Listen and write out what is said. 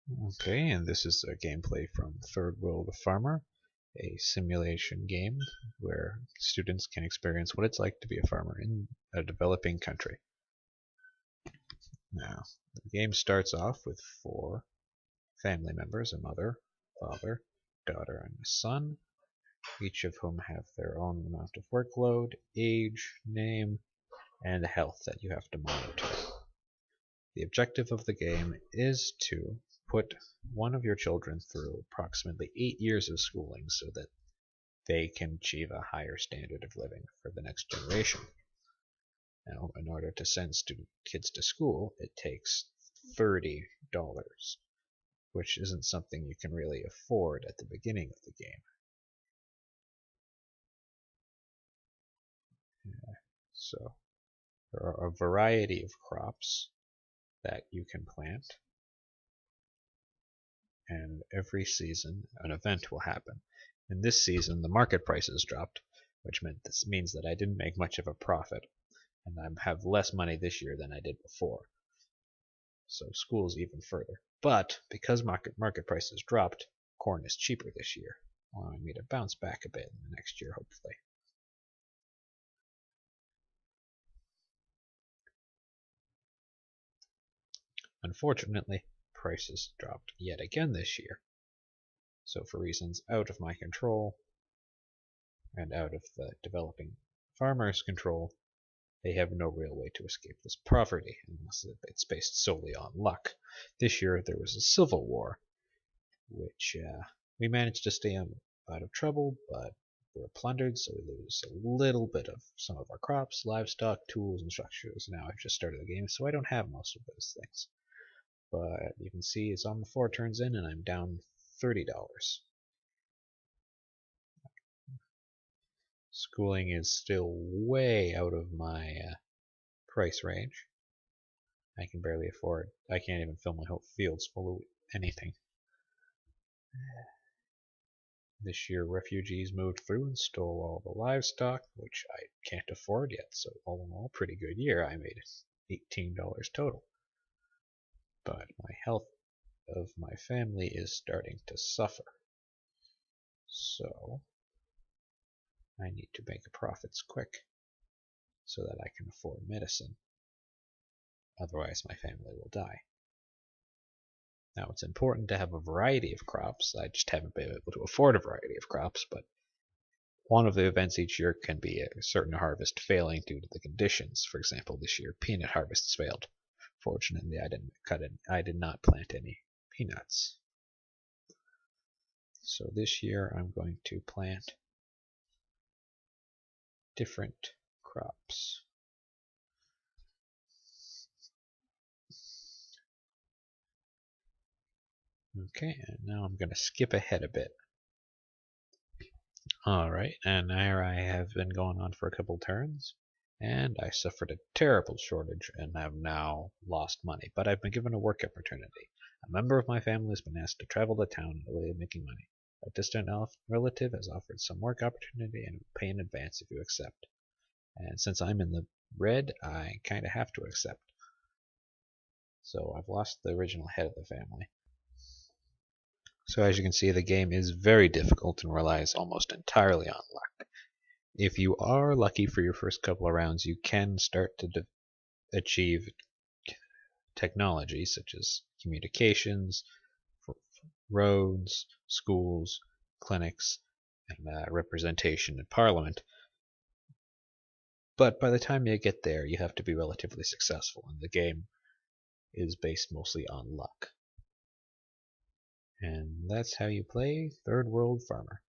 Okay, and this is a gameplay from Third World Farmer, a simulation game where students can experience what it's like to be a farmer in a developing country. Now, the game starts off with 4 family members, a mother, father, daughter, and a son, each of whom have their own amount of workload, age, name, and health that you have to monitor. The objective of the game is to put one of your children through approximately 8 years of schooling so that they can achieve a higher standard of living for the next generation. Now, in order to send kids to school, it takes $30, which isn't something you can really afford at the beginning of the game. So, there are a variety of crops that you can plant, and every season an event will happen. In this season, the market prices dropped, which means that I didn't make much of a profit, and I have less money this year than I did before. So school's even further. But because market prices dropped, corn is cheaper this year, allowing me to bounce back a bit in the next year, hopefully. Unfortunately, prices dropped yet again this year. So for reasons out of my control and out of the developing farmers' control, they have no real way to escape this poverty unless it's based solely on luck. This year there was a civil war, which we managed to stay out of trouble, but we were plundered, so we lose a little bit of some of our crops, livestock, tools, and structures. Now I've just started the game, so I don't have most of those things. But you can see it's on the 4 turns in, and I'm down $30. Schooling is still way out of my price range. I can barely afford. I can't even fill my whole fields full of anything. This year, refugees moved through and stole all the livestock, which I can't afford yet. So all in all, pretty good year. I made $18 total. But my health of my family is starting to suffer. So I need to make profits quick so that I can afford medicine. Otherwise, my family will die. Now, it's important to have a variety of crops. I just haven't been able to afford a variety of crops, but one of the events each year can be a certain harvest failing due to the conditions. For example, this year peanut harvests failed. Fortunately, I did not plant any peanuts. So this year I'm going to plant different crops. Okay, and now I'm going to skip ahead a bit. Alright, and there I have been going on for a couple turns, and I suffered a terrible shortage and have now lost money, but I've been given a work opportunity. A member of my family has been asked to travel to town in a way of making money. A distant relative has offered some work opportunity and will pay in advance if you accept. And since I'm in the red, I kinda have to accept. So I've lost the original head of the family. So as you can see, the game is very difficult and relies almost entirely on luck. If you are lucky for your first couple of rounds, you can start to achieve technology such as communications, roads, schools, clinics, and representation in parliament. But by the time you get there, you have to be relatively successful, and the game is based mostly on luck. And that's how you play Third World Farmer.